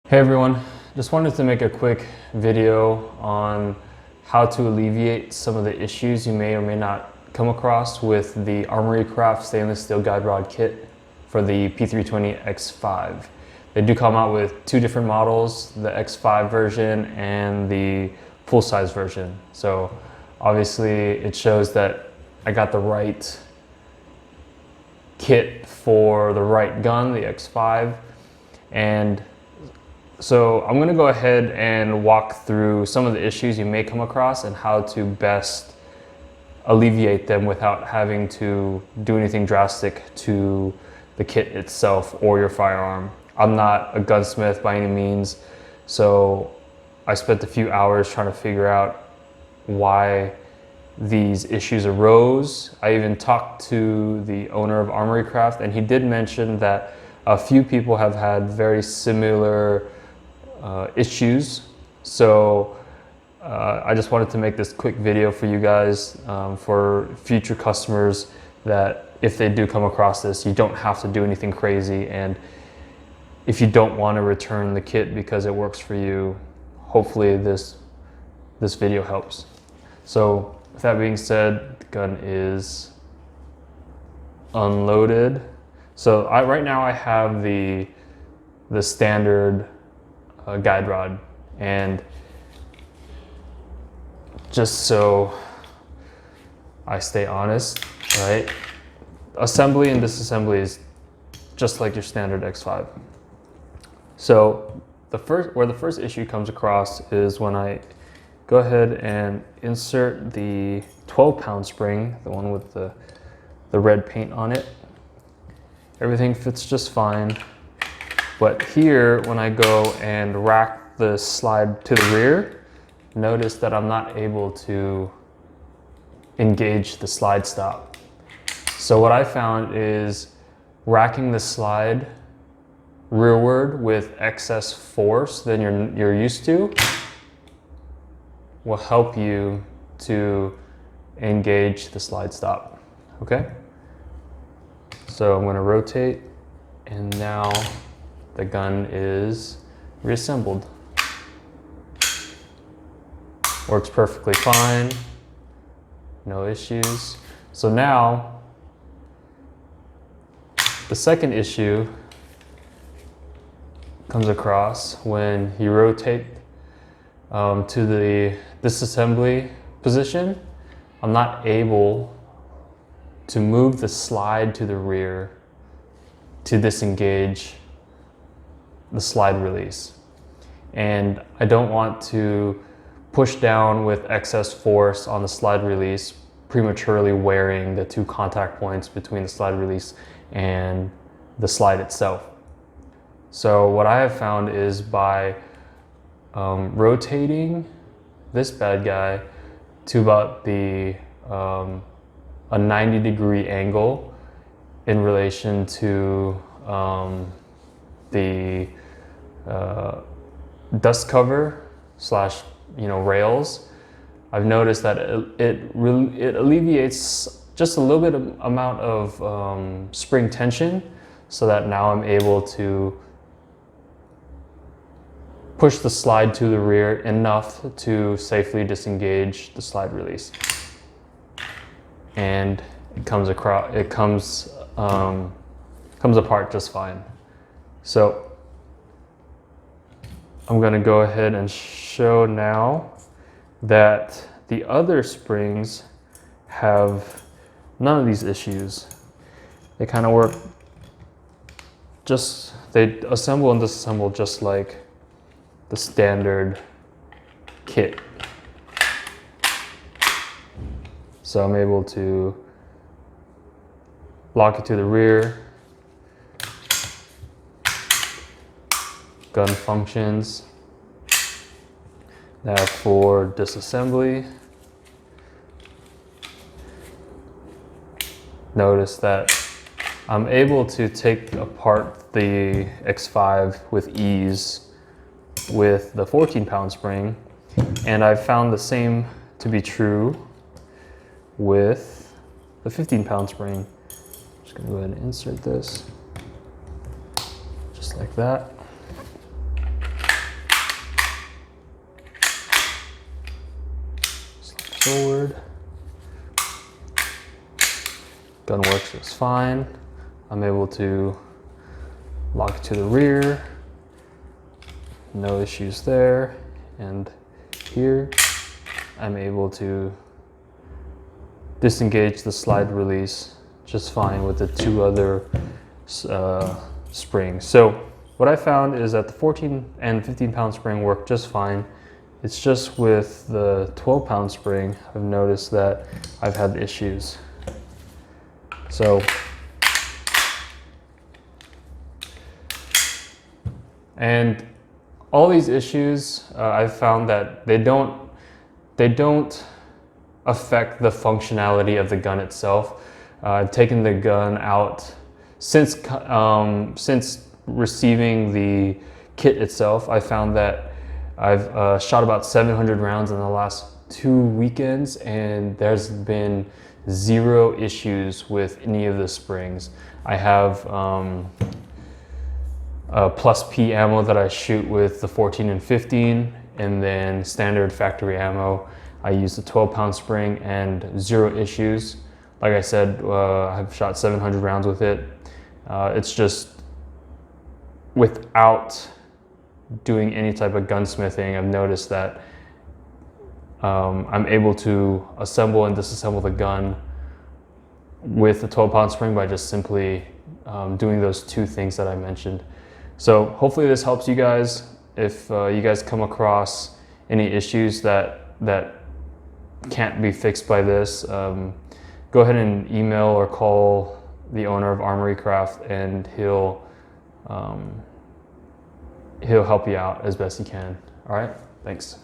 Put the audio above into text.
Hey everyone, just wanted to make a quick video on how to alleviate some of the issues you may or may not come across with the Armory Craft stainless steel guide rod kit for the P320 X5. They do come out with two different models, the X5 version and the full-size version. So obviously it shows that I got the right kit for the right gun, the X5. And so I'm going to go ahead and walk through some of the issues you may come across and how to best alleviate them without having to do anything drastic to the kit itself or your firearm. I'm not a gunsmith by any means, so I spent a few hours trying to figure out why these issues arose. I even talked to the owner of Armory Craft, and he did mention that a few people have had very similar issues. So I just wanted to make this quick video for you guys, for future customers, that if they do come across this, you don't have to do anything crazy. And if you don't want to return the kit because it works for you, hopefully this video helps. So with that being said, the gun is unloaded. So right now I have the standard guide rod, and just so I stay honest, right? Assembly and disassembly is just like your standard X5. So where the first issue comes across is when I go ahead and insert the 12-pound spring, the one with the red paint on it. Everything fits just fine. But here, when I go and rack the slide to the rear, notice that I'm not able to engage the slide stop. So what I found is racking the slide rearward with excess force than you're used to will help you to engage the slide stop, okay? So I'm gonna rotate, and now the gun is reassembled. Works perfectly fine, no issues. So now, the second issue comes across when you rotate to the disassembly position. I'm not able to move the slide to the rear to disengage the slide release. And I don't want to push down with excess force on the slide release, prematurely wearing the two contact points between the slide release and the slide itself. So what I have found is by rotating this bad guy to about a 90-degree angle in relation to the dust cover / rails, I've noticed that it alleviates just a little bit of amount of spring tension, so that now I'm able to push the slide to the rear enough to safely disengage the slide release. And it comes apart just fine. So I'm gonna go ahead and show now that the other springs have none of these issues. They kind of work they assemble and disassemble just like the standard kit. So I'm able to lock it to the rear. Gun functions. Now for disassembly, notice that I'm able to take apart the X5 with ease with the 14-pound spring, and I've found the same to be true with the 15-pound spring. Just gonna go ahead and insert this just like that. forward. Gun works just fine. I'm able to lock it to the rear. No issues there. And here, I'm able to disengage the slide release just fine with the two other springs. So what I found is that the 14 and 15 pound spring work just fine. It's just with the 12 pound spring, I've noticed that I've had issues. So, and all these issues, I've found that they don't affect the functionality of the gun itself. I've taken the gun out since receiving the kit itself. I found that I've shot about 700 rounds in the last 2 weekends, and there's been 0 issues with any of the springs. I have a plus P ammo that I shoot with the 14 and 15, and then standard factory ammo. I use the 12 pound spring and 0 issues. Like I said, I've shot 700 rounds with it. It's just without doing any type of gunsmithing, I've noticed that I'm able to assemble and disassemble the gun with the 12 pound spring by just simply doing those 2 things that I mentioned. So hopefully this helps you guys. If you guys come across any issues that can't be fixed by this, go ahead and email or call the owner of Armory Craft, and he'll help you out as best he can. All right, thanks.